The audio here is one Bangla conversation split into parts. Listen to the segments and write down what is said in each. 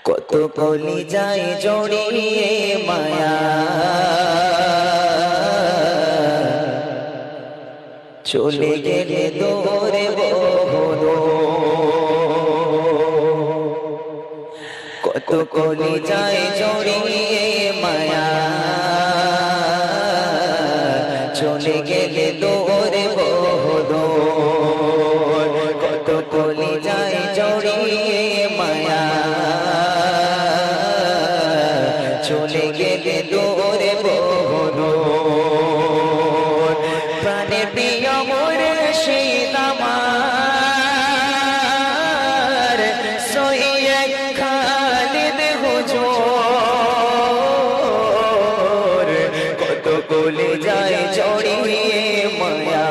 কত কলি যায় জড়িয়ে মায়া চলে গেলে দূরে বহুদূর কত কলি যায় জড়িয়ে মায়া চলে গেলে দূরে বহুদূর কত কলি যায় জড়িয়ে মায়া চলে গেলে দূরে বহুদূর প্রাণের প্রিয় মুর্শিদ আমার সৈয়দ খালিদ হুজুর কত কলি যায় জড়িয়ে মায়া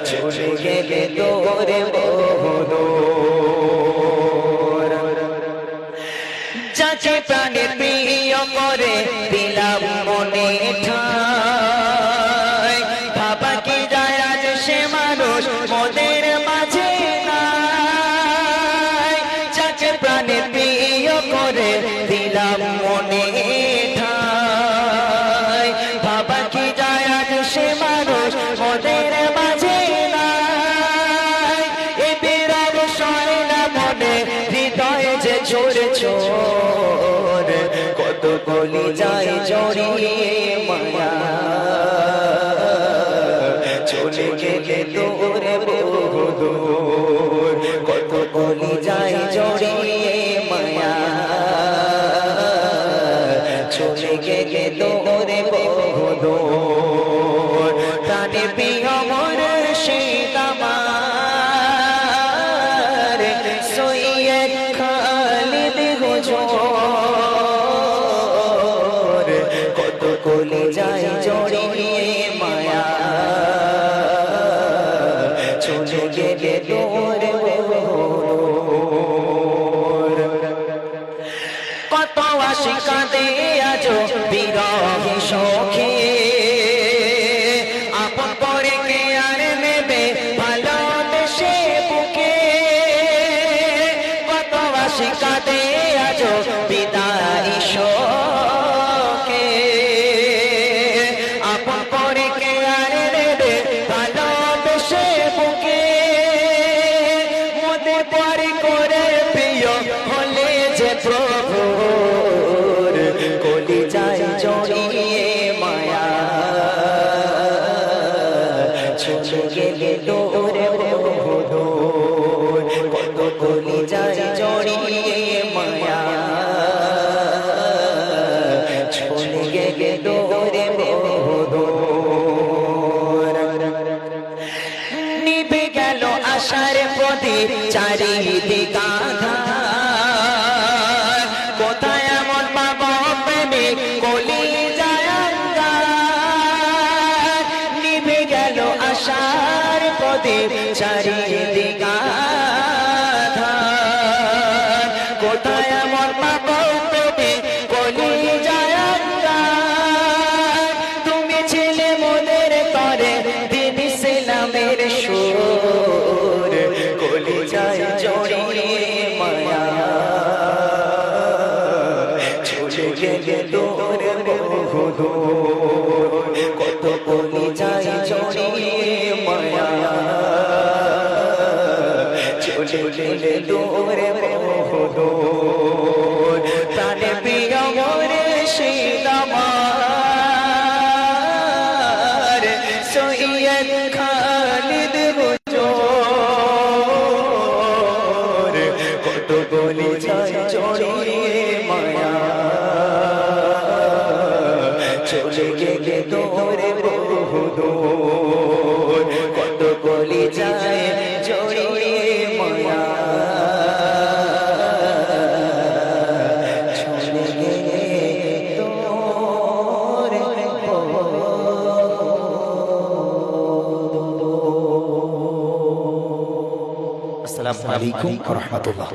চলে গেলে দূরে বহুদূর যাকে প্রাণের প্রিয় করে দিলাম মনে ঠাই ভাবা কি যায় আজ সে মানুষ মোদের মাঝে নাই যাকে প্রাণের প্রিয় করে দিলাম মনে ঠাই ভাবা কি যায় আজ সে মানুষ মোদের মাঝে নাই এ বিরাগ সয় না মনে হৃদয়ে যে ছোড়ে ছোড় কত কলি যায় জড়িয়ে মায়া চলে গেলে দূরে বহুদূর কত কলি যায় জড়িয়ে মায়া চলে গেলে দূরে বহুদূর প্রাণে প্রিয় মুর্শিদ আমার সৈয়দ খালিদ হুজুর কত কলি যায় জড়িয়ে মায়া চলে গেলে দূরে বহুদূর কত আশিক কাঁদে আজ বিরহে শোকে আপন করে কে আর নেবে ভালোবেসে বুকে কত আশিক কাঁদে আজ বিদায় শোকে আপন করে কে আর নেবে ভালোবেসে বুকে মোদের পরে করে প্রিয় হলে যে প্রভুর কলি যায় জড়িয়ে মায়া চলে গেলে দূরে বহুদূর কত কলি যায় জড়িয়ে মায়া চলে গেলে দূরে বহুদূর নিভে গেল আশার প্রদীপ চারিদিক আঁধার কোথায় এমন পাবো প্রেমিক কলি যায় আন্ধার নিভে গেল আশার প্রদীপ চারিদিক আঁধার কোথায় এমন পাবো প্রেমিক কলি যায় আন্ধার তুমি ছিলে মোদের তরে দিন ইসলামের সুর কলি যায় জড়িয়ে মায়া চলে গেলে দূরে বহুদূর কত কলি যায় জড়িয়ে মায়া চলে গেলে দূরে বহুদূর প্রাণে প্রিয় মুর্শিদ আমার সৈয়দ খালিদ হুজুর কত কলি যায় জড়িয়ে মায়া চলে গেলে দূরে বহুদূর কত কলি যায় জড়িয়ে মায়া চলে গেলে দূরে বহুদূর। আসসালামু আলাইকুম ওয়া রাহমাতুল্লাহ।